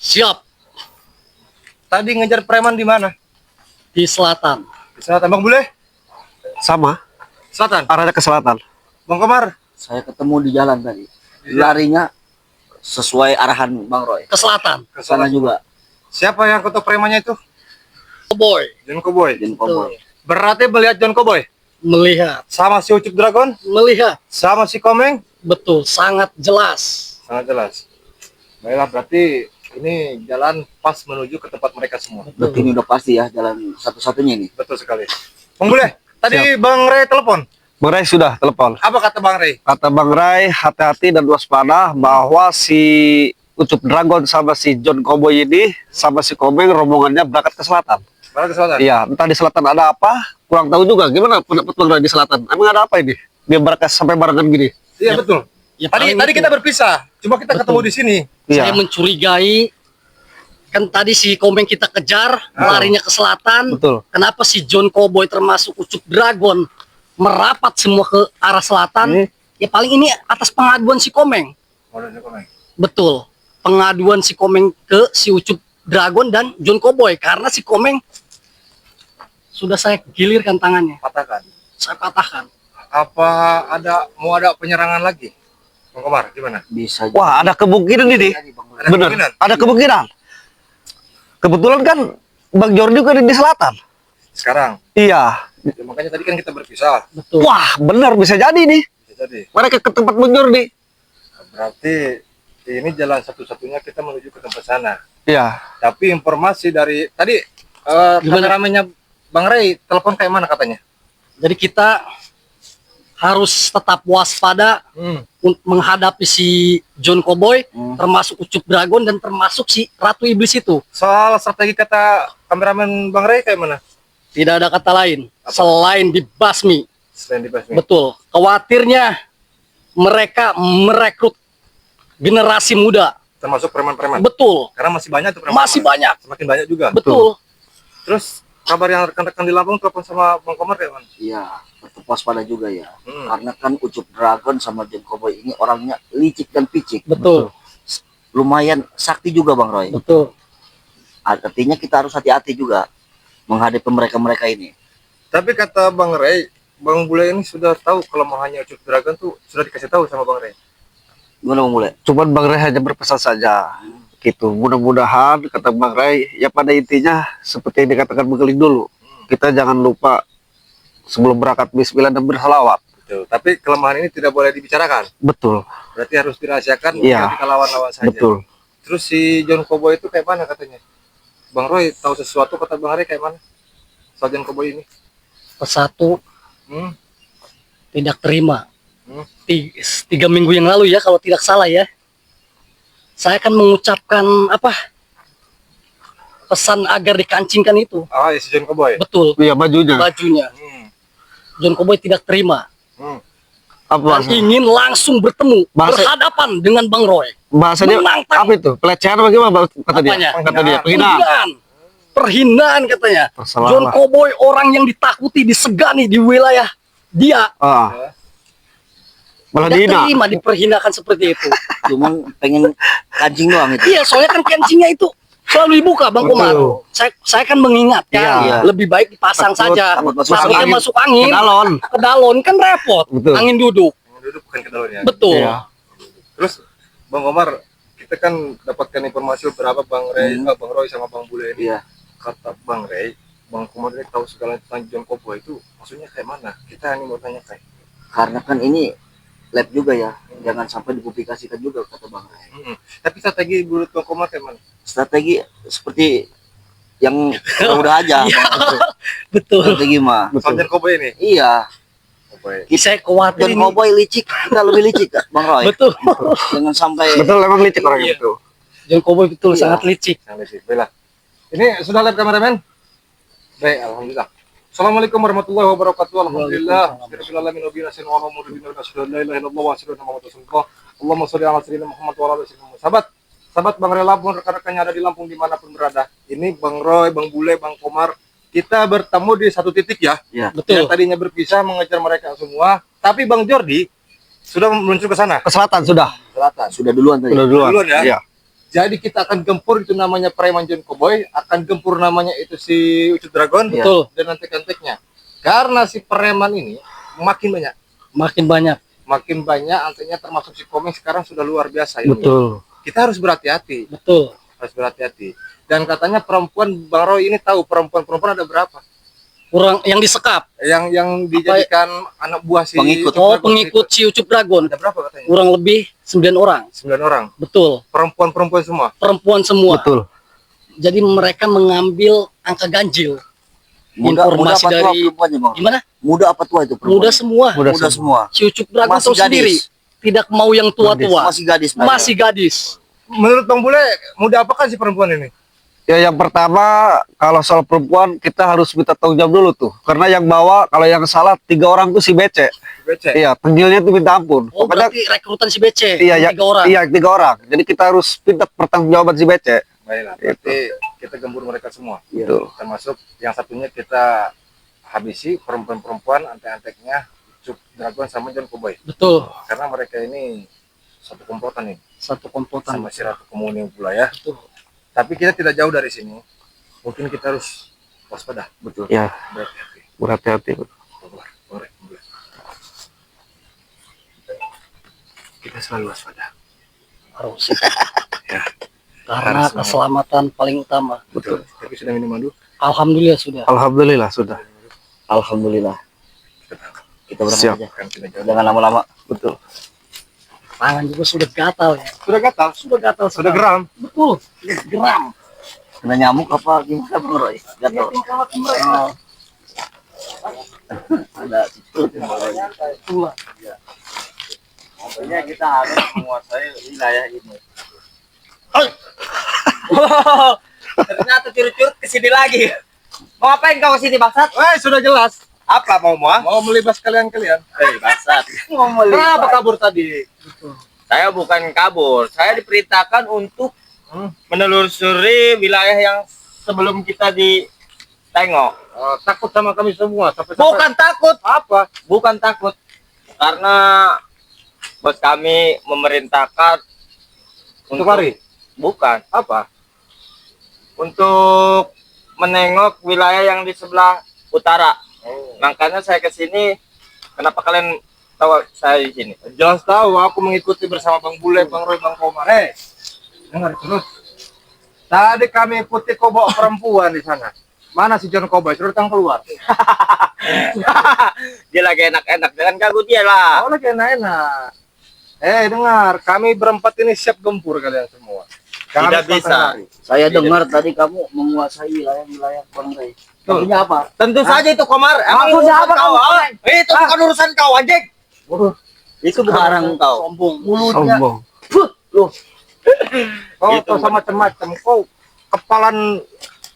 Siap. Tadi ngejar preman di mana? Di selatan. Di selatan. Bang Bule? Sama, Selatan. arahnya ke selatan. Bang Komar? Saya ketemu di jalan tadi. Larinya sesuai arahan Bang Roy. Ke selatan. Ke Sana sana. juga. Siapa yang ketuk premannya itu? Boy. John Cowboy. Jin Cowboy. Berarti melihat John Cowboy? Melihat. Sama si Ucup Dragon? Melihat. Sama si Komeng? Betul. Sangat jelas. Sangat jelas. Baiklah, berarti ini jalan pas menuju ke tempat mereka semua. Berarti ini udah pasti ya jalan satu-satunya ini. Betul sekali. Bang Bule, tadi Bang Ray telepon. Bang Ray sudah telepon. Apa kata Bang Ray? Kata Bang Ray, hati-hati dan waspada bahwa si Ucup Dragon sama si John Cowboy ini sama si Komeng rombongannya berangkat ke selatan. Berangkat ke selatan? Iya, entah di selatan ada apa, kurang tahu juga. Gimana pendapat Bang Ray di selatan? Emang ada apa ini? Dia berangkat sampai barengan gini. Iya, betul. Ya, Tadi paling itu. kita berpisah. Cuma kita ketemu di sini. Iya. Saya mencurigai. Kan tadi si Komeng kita kejar. Larinya ke selatan. Betul. Kenapa si John Cowboy termasuk Ucup Dragon merapat semua ke arah selatan? Ya paling ini atas pengaduan si Komeng. Betul. Pengaduan si Komeng ke si Ucup Dragon dan John Cowboy. Karena si Komeng sudah saya gilirkan tangannya. Katakan. Saya patahkan. Apa mau ada penyerangan lagi? Bang Komar, gimana? Bisa. Wah, ada kemungkinan ini. Ada Benar. kemungkinan? Ada kemungkinan. Kebetulan kan Bang Jordi juga di selatan. Sekarang. Iya. Ya, makanya tadi kan kita berpisah. Betul. Wah, benar bisa jadi nih. Bisa jadi. Mereka ke tempat Bang Jordi. Berarti ini jalan satu-satunya kita menuju ke tempat sana. Iya. Tapi informasi dari tadi Gimana? kameramennya Bang Ray telepon kayak mana katanya? Jadi kita harus tetap waspada untuk menghadapi si John Cowboy, termasuk Ucup Dragon dan termasuk si Ratu Iblis itu. Soal strategi kata kameramen Bang Ray kayak mana? Tidak ada kata lain selain dibasmi. Selain dibahas nih. Betul. Khawatirnya mereka merekrut generasi muda. Termasuk preman-preman. Betul. Karena masih banyak tuh preman. Masih banyak. Semakin banyak juga. Betul. Terus kabar yang rekan-rekan di Lampung telepon sama Bang Komar kayak mana? Iya, tetap waspada juga ya. Hmm. Karena kan Ucup Dragon sama John Cowboy ini orangnya licik dan picik. Betul. Lumayan sakti juga Bang Roy. Betul. Artinya kita harus hati-hati juga menghadapi mereka-mereka ini. Tapi kata Bang Ray, Bang Bule ini sudah tahu kelemahannya Ucup Dragon tuh sudah dikasih tahu sama Bang Ray. Gimana Bang Bule? Cuman Bang Ray hanya berpesan saja. Gitu. Mudah-mudahan kata Bang Ray, ya pada intinya seperti yang dikatakan Begeling dulu. Kita jangan lupa sebelum berangkat bismillah dan bersalawat. Betul. Tapi kelemahan ini tidak boleh dibicarakan. Betul. Berarti harus dirahasiakan. Iya. Kita lawan-lawan saja. Betul. Terus si John Cowboy itu kayak mana katanya? Bang Roy tahu sesuatu kata Bang Ray kayak mana? Soal John Cowboy ini. Satu Hmm. tidak terima. Hmm. 3 minggu yang lalu ya kalau tidak salah ya. Saya akan mengucapkan pesan agar dikancingkan itu. Ah, si John Cowboy. Betul. Iya, bajunya. Bajunya. Hmm. John Cowboy tidak terima. Hmm. Apa Dan ingin langsung bertemu, Bahasa- berhadapan dengan Bang Roy. bahasanya? Menantang. Apa itu? Pelecehan apa gimana kata dia? Apanya? Kata dia, penghinaan. Perhinaan katanya. Terserah John lah. Cowboy orang yang ditakuti, disegani di wilayah dia. Ah. Malah Tidak dihina. terima diperhinakan seperti itu. Cuman pengen kancing doang itu. Iya, soalnya kan kancingnya itu selalu dibuka, Bang Betul. Komar. Saya kan mengingatkan, Iya. lebih baik dipasang Takut- saja. takut masuk Takutnya angin. masuk angin, Ke dalon. ke dalon kan repot. Betul. Angin duduk. Duduk bukan ke dalamnya. Betul. Iya. Terus Bang Komar, kita kan dapatkan informasi berapa Bang Ray, Bang Roy sama Bang Bule ini. Iya. Kata Bang Ray, Bang Komar ini tahu segala tentang John Cowboy itu maksudnya kayak mana? Kita ini mau tanya kayak. Karena kan ini lab juga ya. Jangan sampai dipublikasikan juga kata Bang Ray. Tapi strategi menurut Bang Komar kayak mana? Strategi seperti yang udah aja. Betul. Strategi mah. Soal John Cowboy ini. Iya. Cowboy. Saya khawatir John ini. Cowboy licik, kita lebih licik Bang Roy. Betul. Jangan sampai Betul, emang licik orang Iya. itu. John Cowboy betul Iya. sangat licik. Sampai sih. Baiklah. Ini sudah live kameramen? Baik, alhamdulillah. Assalamualaikum warahmatullahi wabarakatuh. Alhamdulillah. Bismillahirrahmanirrahim. Allahumma sholli ala sayyidina Muhammad wa ala ali sayyidina Muhammad. Sahabat Bang Ray Lampung, rekan-rekannya ada di Lampung dimanapun berada. Ini Bang Roy, Bang Bule, Bang Komar. Kita bertemu di satu titik ya. ya. Betul. Yang tadinya berpisah mengejar mereka semua. Tapi Bang Jordi sudah meluncur ke sana. Ke selatan sudah. Selatan. Sudah duluan tadi. Sudah duluan. Duluan ya? Iya. Jadi kita akan gempur itu namanya preman John Cowboy, akan gempur namanya itu si Ucup Dragon, Betul. dan antek-anteknya. Karena si preman ini makin banyak, Makin banyak. anteknya termasuk si Komeng sekarang sudah luar biasa ini. Betul. Kita harus berhati-hati, Betul. Dan katanya perempuan Bang Roy ini tahu perempuan ada berapa? Orang yang disekap. Yang dijadikan anak buah si Pengikut. Ucup Oh, Dragon pengikut si Ucup Dragon. Ada berapa katanya? Kurang lebih 9 orang. 9 orang. Betul. Perempuan semua. Perempuan semua. Betul. Jadi mereka mengambil angka ganjil. Muda Informasi apa tua dari perempuannya, Bang? gimana? Muda apa tua itu perempuan? Muda semua. Muda Muda semua. Si Ucup Dragon Masih tahu sendiri. gadis. Tidak mau yang tua-tua. Masih gadis. Masih gadis. Menurut Bang Bule, muda apakah si perempuan ini? Ya yang pertama kalau soal perempuan kita harus minta tanggung jawab dulu tuh. Karena yang bawa kalau yang salah 3 orang tuh si Bece. Becek. Iya, tenggilnya tuh minta ampun. Oh, Pokoknya berarti rekrutan si BC. iya ya, 3 orang. Iya, 3 orang. Jadi kita harus minta pertanggungjawaban si Bece. Baiklah, berarti kita gembur mereka semua. Gitu. Termasuk yang satunya kita habisi perempuan-perempuan antek-anteknya Ucup Dragon sama John Cowboy. Betul. Karena mereka ini satu komplotan nih Satu komplotan. sama si Ratu Kemuning pula ya. Betul. Tapi kita tidak jauh dari sini. Mungkin kita harus waspada. Betul. Ya, Berhati-hati. berhati-hati. Boleh. Kita selalu waspada. Harus. Ya. Karena Harus keselamatan paling utama. Betul. Tapi sudah minum madu. Alhamdulillah sudah. Alhamdulillah sudah. Alhamdulillah. Kita berangkat Siap. aja. Kan kita jauh. Jangan lama-lama. Betul. Tangan juga sudah gatal ya. Sudah gatal. Sudah gatal. Sudah sekali. geram. Betul. Geram. Kena nyamuk apa gimana, Bang Roy? Gatal. Oh, Ada situ. tua. Pokoknya kita harus menguasai wilayah ini. Ternyata curut-curut kesini lagi. Mau ngapain kau kesini bangsat? Sudah jelas. Apa mau Mau melibas kalian. bangsat? Kenapa kabur tadi? Saya bukan kabur. Saya diperintahkan untuk menelusuri wilayah yang sebelum kita ditengok. Takut sama kami semua. Bukan takut. Apa? Bukan takut. Karena bos kami memerintahkan Untuk hari? Bukan. Apa? Untuk menengok wilayah yang di sebelah utara. Makanya saya ke sini. Kenapa kalian tahu saya di sini? Jelas tahu. Aku mengikuti bersama Bang Bule, Bang Roy, Bang Komar. Dengar terus. Tadi kami ikuti kau bawa perempuan di sana. Mana si John Cowboy? Suruh datang keluar. Dia lagi enak-enak, jangan ganggu dia lah. Oh, lagi enak-enak. Dengar. Kami berempat ini siap gempur kalian semua. Kami Tidak sampai bisa. hari. Saya dengar tadi kamu menguasai wilayah-wilayah Bang Roy. Betul. Artinya apa? Tentu saja itu Komar. Emang Maksudnya urusan apa kau? kamu? ah? Itu bukan urusan kau, anjing. Itu bukan Sekarang urusan kau. Sombong. Mulutnya. Sombong. Kau Itu tuh sama macam-macam. Kau kepalan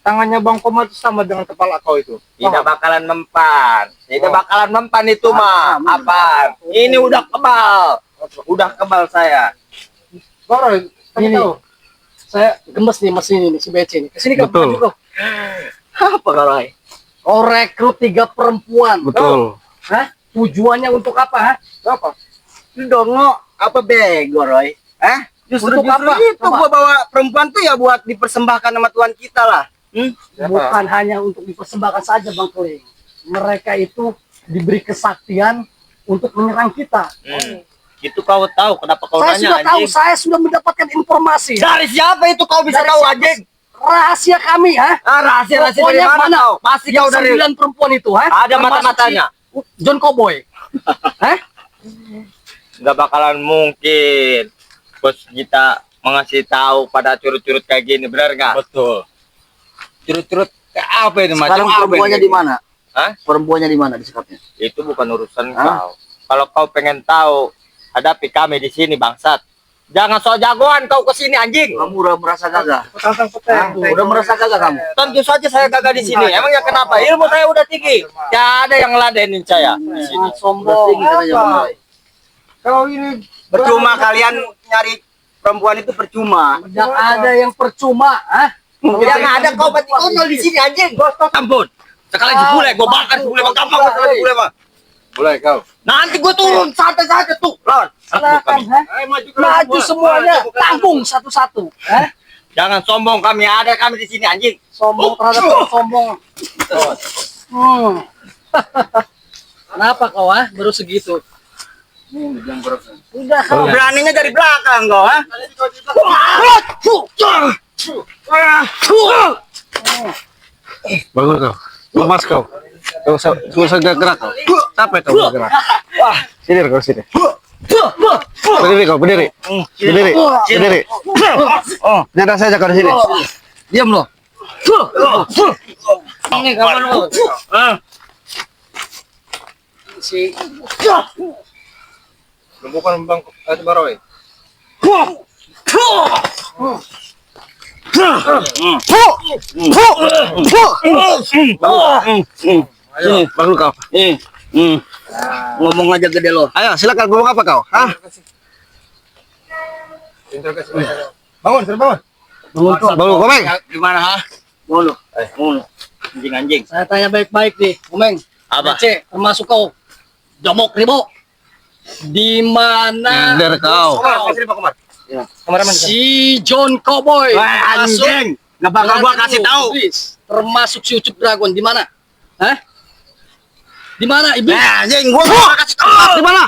tangannya Bang Komar itu sama dengan kepala kau itu. Tidak bakalan mempan. Tidak Oh. bakalan mempan itu mah. Apaan? Ini udah kebal. Udah kebal saya. Bang Roy, kamu Ini. tahu? Saya gemes nih mas ini nih, si BC nih. Kesini kan Betul. bro. Apa Roy? Oh, rekrut 3 perempuan. Betul. Hah? Tujuannya untuk apa? Hah? Apa? Lu dongo apa bego Roy? Justru Untuk apa? itu Coba. gua bawa perempuan tuh ya buat dipersembahkan sama Tuhan kita lah. Bukan hanya untuk dipersembahkan saja Bang Kling. Mereka itu diberi kesaktian untuk menyerang kita. Itu kau tahu kenapa kau Saya nanya sudah tahu, anjing? saya sudah mendapatkan informasi. Dari siapa itu kau bisa Dari tahu siapa? anjing? Rahasia kami, ha? Rahasia-rahasia dari Pokoknya mana kau? Pasti yang kau dari 9 perempuan itu, ha? Ada Termasuk mata-matanya. si John Cowboy. Hah? nggak bakalan mungkin bos kita mengasih tahu pada curut-curut kayak gini, benar nggak? Betul. Curut-curut kayak apa ini Sekarang apa perempuannya ini? di mana? Hah? Perempuannya di mana disekapnya? Itu bukan urusan Hah? kau. Kalau kau pengen tahu, hadapi kami di sini bangsat. Jangan so jagoan kau ke sini anjing. Kamu udah merasa gagah? Petang petang. Udah merasa gagah kamu? Tentu saja saya gagal di sini. Emangnya kenapa? Ilmu saya udah tinggi. Tidak ada yang ngeladenin saya di sini. Sombong. Tinggi katanya Bang Roy. Kau ini Percuma kalian nyari perempuan itu percuma. Yang ada yang percuma, ha? Yang ada kau berarti konyol di sini anjing. Ampun. Sekali lagi bule, gua bakar bule, bang gampang sekali bule mah. Mulai kau. Nanti gua turun santai saja tuh. Lawan. Silakan, maju semuanya, tanggung satu-satu. Jangan sombong, kami ada kami di sini anjing. Sombong terhadap sombong. Hmm. Kenapa kau baru segitu? Udah kau. Beraninya dari belakang kau, ha? Bangun kau. Lemas kau. Kau usah gerak kau. Capek kau bergerak. Sini kau sini. Berdiri kau, berdiri. Berdiri. Berdiri. Nyadar saja kau di sini. Diam lo. Ini kapan lo? Si Lumpukan bang itu baroy. Bangun kau. Ngomong aja gede lo. Ayo, silakan ngomong apa kau? Hah? Interogasi. Bangun, suruh bangun. Bangun, Komeng. Gimana, ha? Mulu. Mulu. Anjing-anjing. saya tanya baik-baik nih, Komeng. Apa? DC, termasuk kau. Jomok Ribo. Di mana Nyender kau. Komar, sini Pak Komar. Kameramen. si John Cowboy Wah, anjing. Nggak bakal gua kasih tahu. Iblis. Termasuk si Ucup Dragon di mana? Hah? Di mana iblis? Anjing, gua bakal kasih tahu. Di mana?